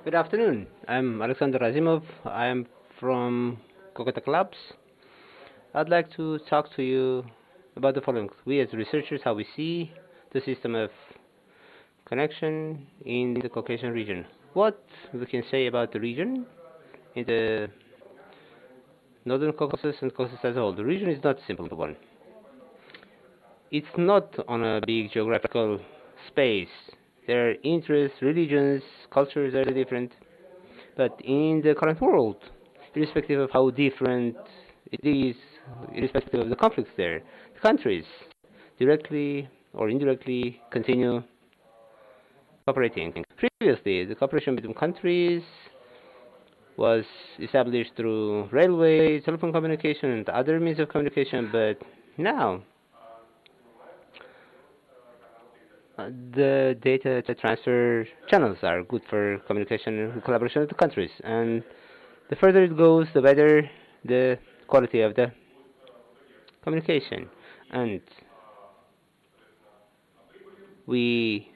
Good afternoon. I'm Alexander Azimov. I'm from Caucasus Labs. I'd like to talk to you about the following. We as researchers, how we see the system of connection in the Caucasian region. What we can say about the region in the Northern Caucasus and Caucasus as a whole. The region is not a simple one. It's not on a big geographical space. Their interests, religions, cultures are different. But in the current world, irrespective of how different it is, irrespective of the conflicts there, the countries directly or indirectly continue cooperating. Previously, the cooperation between countries was established through railway, telephone communication, and other means of communication, but now the data transfer channels are good for communication and collaboration with the countries. And the further it goes, the better the quality of the communication. And we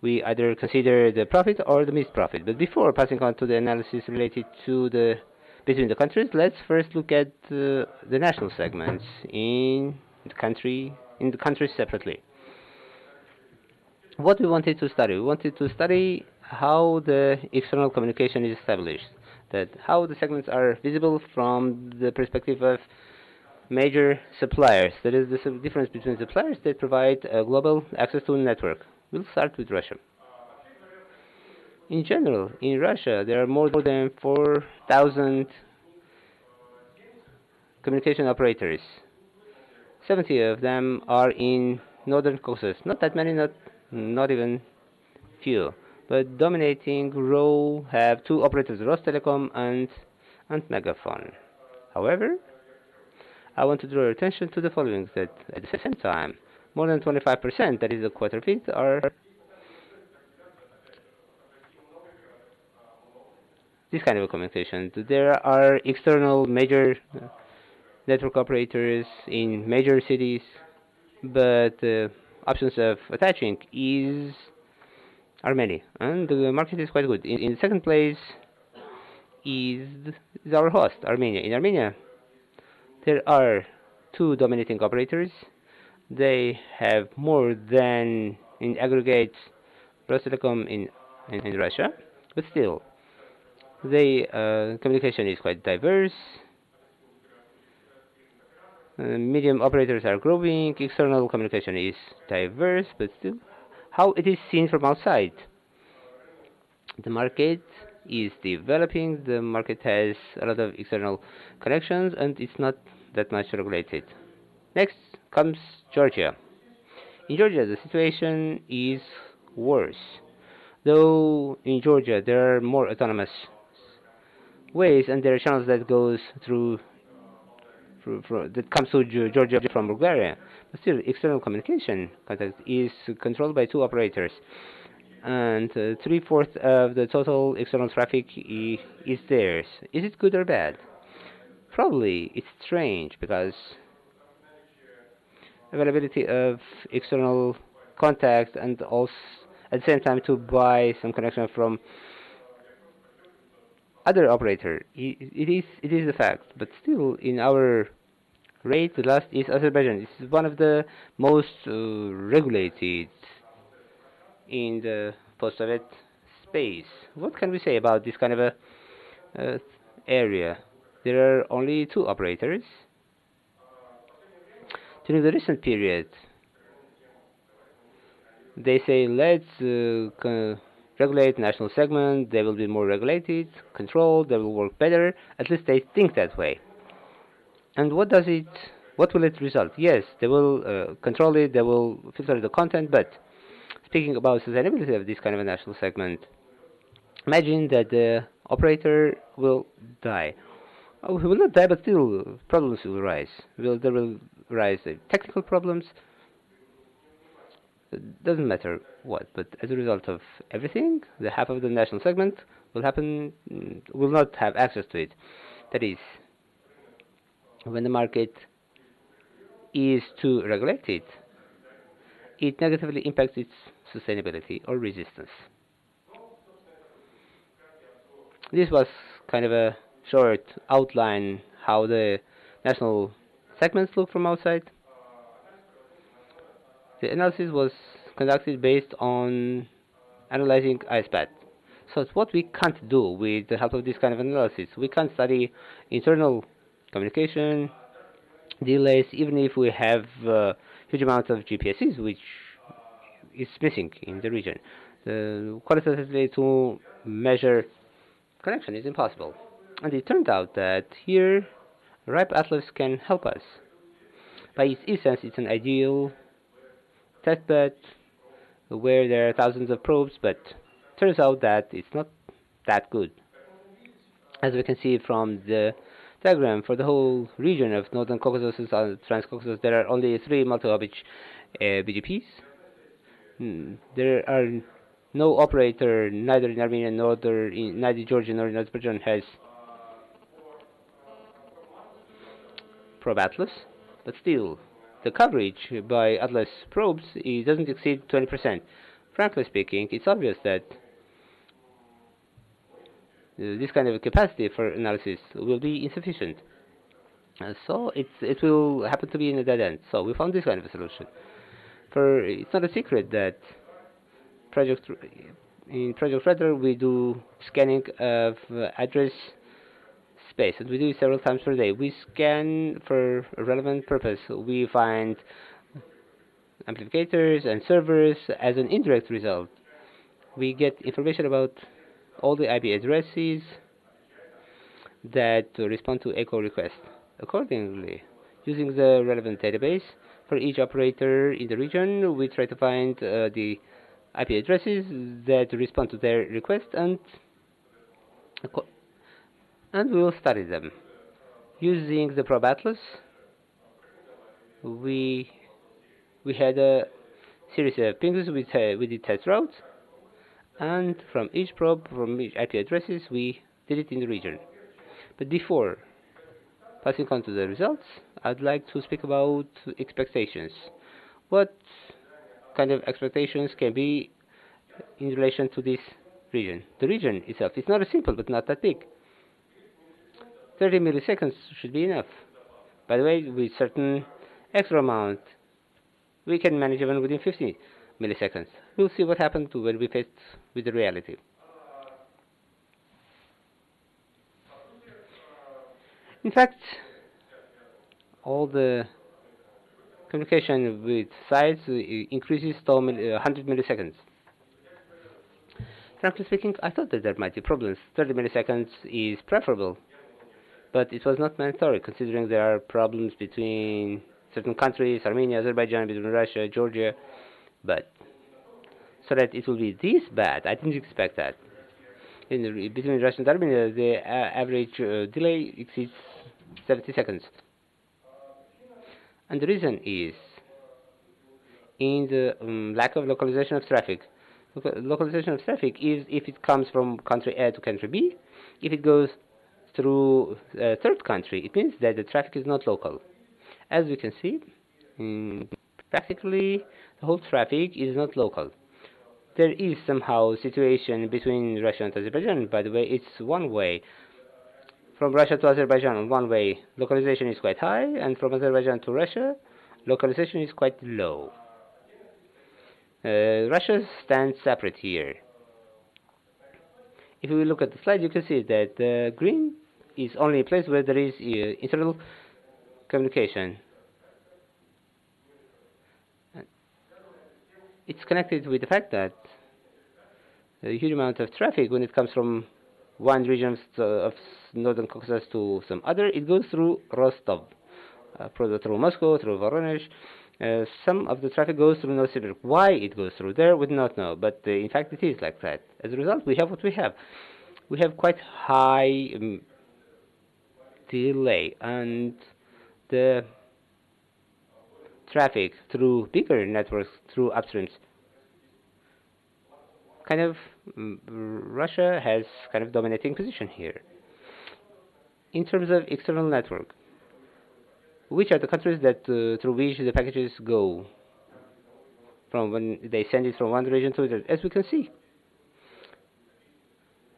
we either consider the profit or the missed profit. But before passing on to the analysis related to the between the countries, let's first look at the national segments in the countries separately. What we wanted to study, we wanted to study how the external communication is established, that how the segments are visible from the perspective of major suppliers. That is the difference between suppliers that provide global access to a network. We'll start with Russia. In general, in Russia, there are more than 4,000 communication operators. 70 of them are in northern Caucasus. Not that many, not even few. But dominating row have two operators, Rostelecom and Megaphone. However, I want to draw your attention to the following: that at the same time, more than 25%, that is a quarter of it, are this kind of a communication. There are external major network operators in major cities, but options of attaching are many, and the market is quite good. In second place is, is our host, Armenia. In Armenia, there are two dominating operators. They have more than, in aggregate, Rostelecom in Russia, but still, they communication is quite diverse. Medium operators are growing. External communication is diverse, but still, how it is seen from outside. The market is developing. The market has a lot of external connections, and it's not that much regulated. Next comes Georgia. In Georgia, the situation is worse. Though in Georgia there are more autonomous ways, and there are channels that goes that comes to Georgia from Bulgaria. But still, external communication contact is controlled by two operators, and three-fourths of the total external traffic is theirs. Is it good or bad? Probably it's strange because availability of external contact and also at the same time to buy some connection from other operator. It is a fact, but still in our rate, the last is Azerbaijan. This is one of the most regulated in the post-Soviet space. What can we say about this kind of a uh, area? There are only two operators. During the recent period, they say let's regulate national segment. They will be more regulated, controlled. They will work better. At least they think that way. And what does it? What will it result? Yes, they will control it. They will filter the content. But speaking about sustainability of this kind of a national segment, imagine that the operator will die. Oh, he will not die, but still problems will rise. There will rise technical problems. It doesn't matter what, but as a result of everything, the half of the national segment will not have access to it. That is, when the market is too regulated, it negatively impacts its sustainability or resistance. This was kind of a short outline how the national segments look from outside. The analysis was conducted based on analyzing ISPAT. So it's what we can't do with the help of this kind of analysis. We can't study internal communication, delays, even if we have huge amounts of GPSs, which is missing in the region. Qualitatively, to measure connection is impossible. And it turned out that here, RIPE Atlas can help us. By its essence, it's an ideal testbed where there are thousands of probes, but turns out that it's not that good. As we can see from the diagram, for the whole region of Northern Caucasus and Transcaucasus, there are only 3 multi-orbit BGPs. There are no operator, neither in Armenia nor in neither Georgia nor in Azerbaijan has probe Atlas, but still, the coverage by Atlas probes doesn't exceed 20%. Frankly speaking, it's obvious that this kind of capacity for analysis will be insufficient. So it will happen to be in a dead end. So we found this kind of a solution. For it's not a secret that in Project Radar we do scanning of address space, and we do it several times per day. We scan for a relevant purpose. We find amplificators and servers. As an indirect result, we get information about all the IP addresses that respond to echo requests. Accordingly, using the relevant database for each operator in the region, we try to find the IP addresses that respond to their request, and we will study them. Using the probe Atlas, we had a series of pings with the test routes, and from each probe, from each IP addresses, we did it in the region. But before passing on to the results, I'd like to speak about expectations. What kind of expectations can be in relation to this region? The region itself is not as simple, but not that big. 30 milliseconds should be enough. By the way, with certain extra amount, we can manage even within 50 milliseconds. We'll see what happens when we face with the reality. In fact, all the communication with sites increases to 100 milliseconds. Frankly speaking, I thought that there might be problems. 30 milliseconds is preferable, but it was not mandatory, considering there are problems between certain countries, Armenia, Azerbaijan, between Russia, Georgia, but so that it will be this bad, I didn't expect that. Between Russia and Armenia, the average delay exceeds 70 seconds. And the reason is in the lack of localization of traffic. Localization of traffic is if it comes from country A to country B. If it goes through a third country, it means that the traffic is not local. As we can see, practically the whole traffic is not local. There is somehow a situation between Russia and Azerbaijan. By the way, it's one way. From Russia to Azerbaijan on one way, localization is quite high, and from Azerbaijan to Russia, localization is quite low. Russia stands separate here. If we look at the slide, you can see that green is only a place where there is internal communication. It's connected with the fact that a huge amount of traffic, when it comes from one region of Northern Caucasus to some other, it goes through Rostov, through Moscow, through Voronezh. Some of the traffic goes through Novosibirsk. Why it goes through there, we do not know, but in fact it is like that. As a result, we have what we have. We have quite high delay, and the traffic through bigger networks, through upstreams, kind of Russia has kind of dominating position here. In terms of external network, which are the countries that through which the packages go from when they send it from one region to the other? As we can see,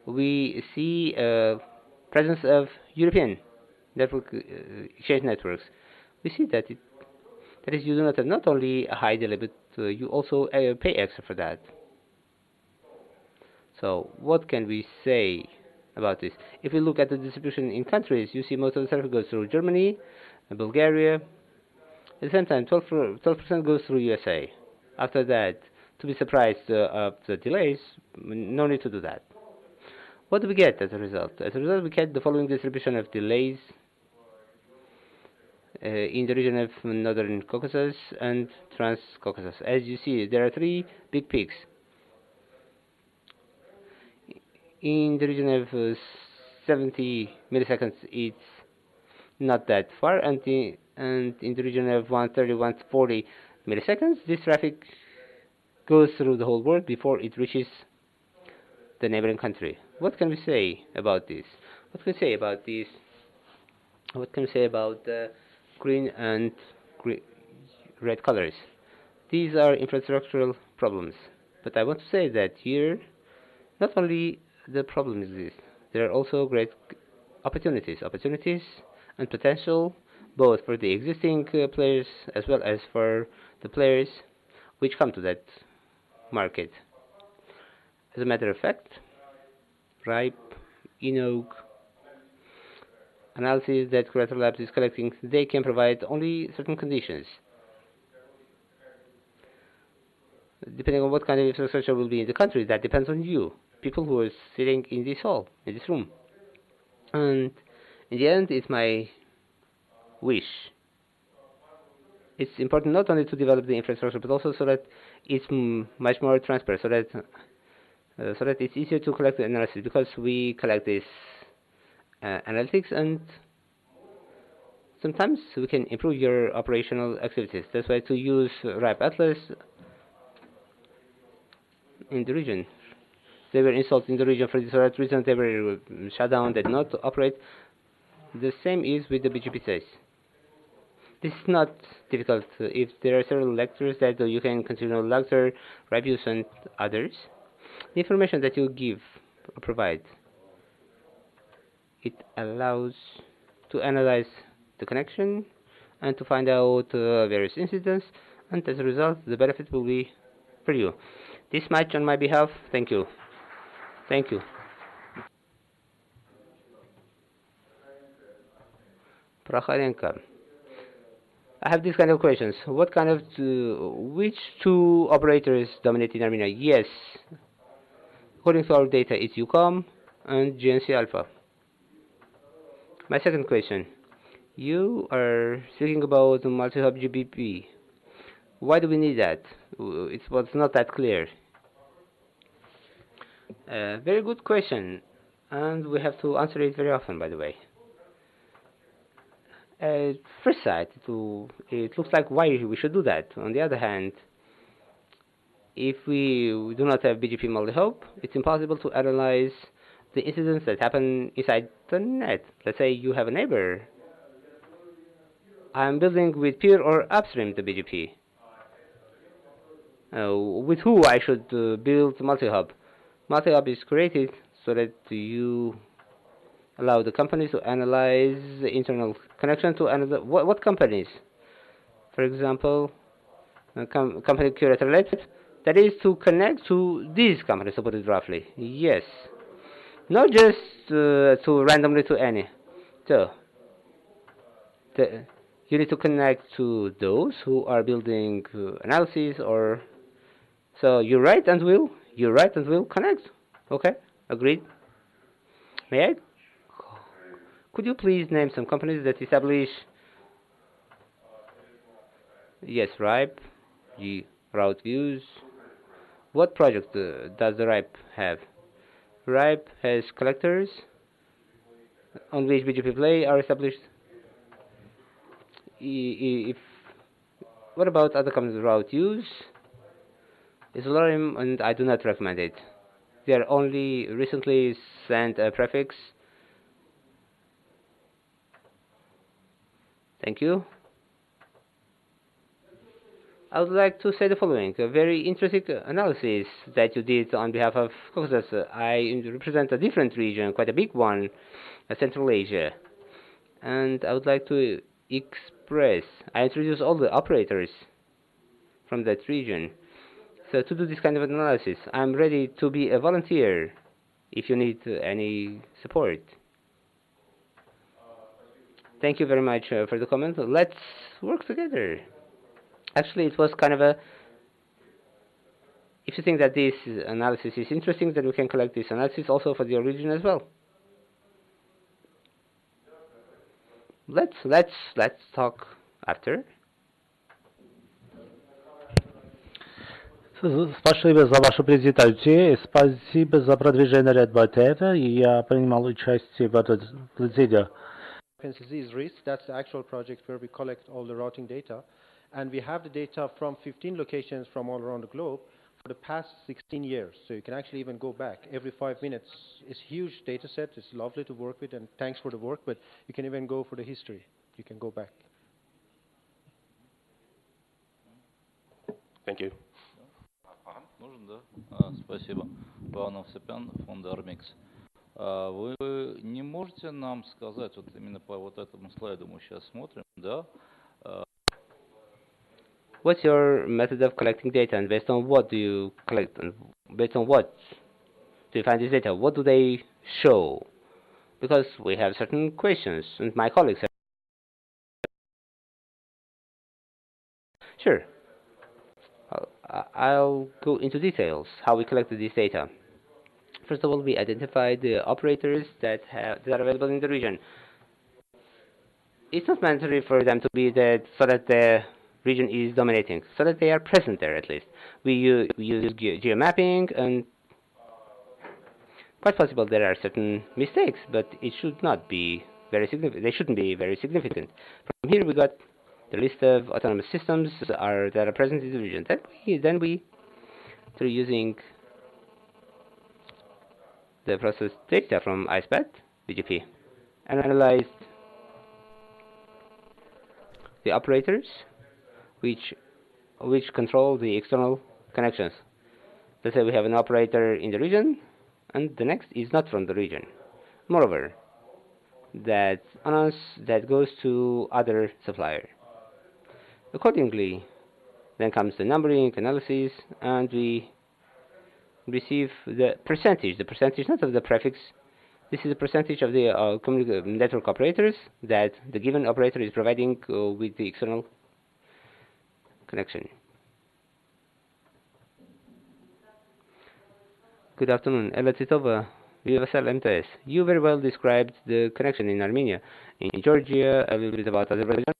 we see presence of European network exchange networks. We see that that is, you do not have not only a high delay, but you also pay extra for that. So what can we say about this? If we look at the distribution in countries, you see most of the traffic goes through Germany and Bulgaria. At the same time, 12% goes through USA. After that, to be surprised of the delays, no need to do that. What do we get as a result? As a result, we get the following distribution of delays in the region of Northern Caucasus and Trans-Caucasus. As you see, there are three big peaks. In the region of 70 milliseconds, it's not that far, and in the region of 130, 140 milliseconds, this traffic goes through the whole world before it reaches the neighboring country. What can we say about this? What can we say about this? What can we say about the green and red colors? These are infrastructural problems. But I want to say that here, not only the problems exist, there are also great opportunities and potential, both for the existing players as well as for the players which come to that market. As a matter of fact, RIPE, ENOG, analysis that Curator Labs is collecting, they can provide only certain conditions. Depending on what kind of infrastructure will be in the country, that depends on you, people who are sitting in this hall, in this room. And in the end, it's my wish. It's important not only to develop the infrastructure, but also so that it's much more transparent, so that it's easier to collect the analysis, because we collect this analytics, and sometimes we can improve your operational activities. That's why to use RIPE Atlas in the region. They were installed in the region for this reason. They were shut down, they did not operate. The same is with the BGP. This is not difficult. If there are several lectures that you can continue lecture, reviews, and others, the information that you give or provide, it allows to analyze the connection and to find out various incidents, and as a result, the benefit will be for you. This much on my behalf. Thank you. Thank you. Prokhorenko. I have these kind of questions. What kind of which two operators dominate in Armenia? Yes, according to our data, it's UCOM and GNC Alpha. My second question: you are speaking about multi-hub GBP. Why do we need that? It was not that clear. Very good question, and we have to answer it very often, by the way. At first sight, it looks like why we should do that. On the other hand, if we do not have BGP multi-hop, it's impossible to analyze the incidents that happen inside the net. Let's say you have a neighbor. I'm building with peer or upstream the BGP. With who I should build multi-hop? Multi-hop is created so that you allow the companies to analyze the internal connection to another. What companies? For example, company Curator Labs, that is to connect to these companies, to put it roughly. Yes. Not just to randomly to any. So, you need to connect to those who are building analysis, or so you write and will connect. Okay, agreed. May I? Could you please name some companies that establish? Yes, RIPE, the route views. What project does the RIPE have? RIPE has collectors on which BGP play are established. What about other companies? Route use is Lorem, and I do not recommend it. They are only recently sent a prefix. Thank you. I would like to say the following. A very interesting analysis that you did on behalf of Caucasus. I represent a different region, quite a big one, Central Asia. And I would like to express, I introduce all the operators from that region. So to do this kind of analysis, I'm ready to be a volunteer if you need any support. Thank you very much for the comment. Let's work together. Actually, it was kind of a, if you think that this analysis is interesting, then we can collect this analysis also for the region as well. Let's talk after. Спасибо за вашу презентацию, спасибо за продвижение ряда этого, и я принимал участие в этом процедуре. Disease risk, that's the actual project where we collect all the routing data, and we have the data from 15 locations from all around the globe for the past 16 years. So you can actually even go back every 5 minutes. It's a huge data set. It's lovely to work with, and thanks for the work, but you can even go for the history. You can go back. Thank you. Нужен, да? Спасибо. Павел Сапян, фонд Армикс. Вы не можете нам сказать, вот именно по вот этому слайду мы сейчас смотрим, да? What's your method of collecting data, and based on what do you collect, and based on what do you find this data? What do they show? Because we have certain questions, and my colleagues have. Sure. I'll go into details how we collected this data. First of all, we identified the operators that are available in the region. It's not mandatory for them to be there so that the region is dominating, so that they are present there at least. We use geomapping, and quite possible there are certain mistakes, but it should not be very significant. They shouldn't be very significant. From here we got the list of autonomous systems that are present in the region. Then we, through using the processed data from ISPAT, BGP, analyzed the operators which control the external connections. Let's say we have an operator in the region, and the next is not from the region. Moreover, that goes to other supplier. Accordingly, then comes the numbering analysis, and we receive the percentage not of the prefix. This is the percentage of the network operators that the given operator is providing with the external connection. Good afternoon, Ella Titova, VSL MTS. You very well described the connection in Armenia, in Georgia, a little bit about Azerbaijan.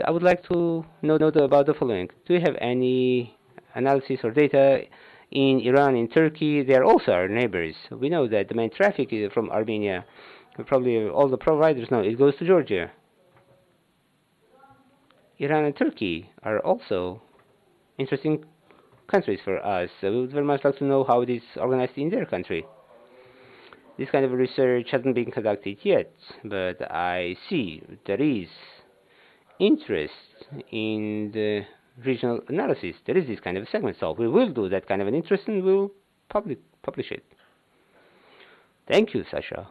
I would like to know about the following. Do you have any analysis or data in Iran, in Turkey? They are also our neighbors. We know that the main traffic is from Armenia. Probably all the providers know it goes to Georgia. Iran and Turkey are also interesting countries for us. We would very much like to know how it is organized in their country. This kind of research hasn't been conducted yet, but I see there is interest in the regional analysis. There is this kind of a segment, so we will do that kind of an interest, and we'll publish it. Thank you, Sasha.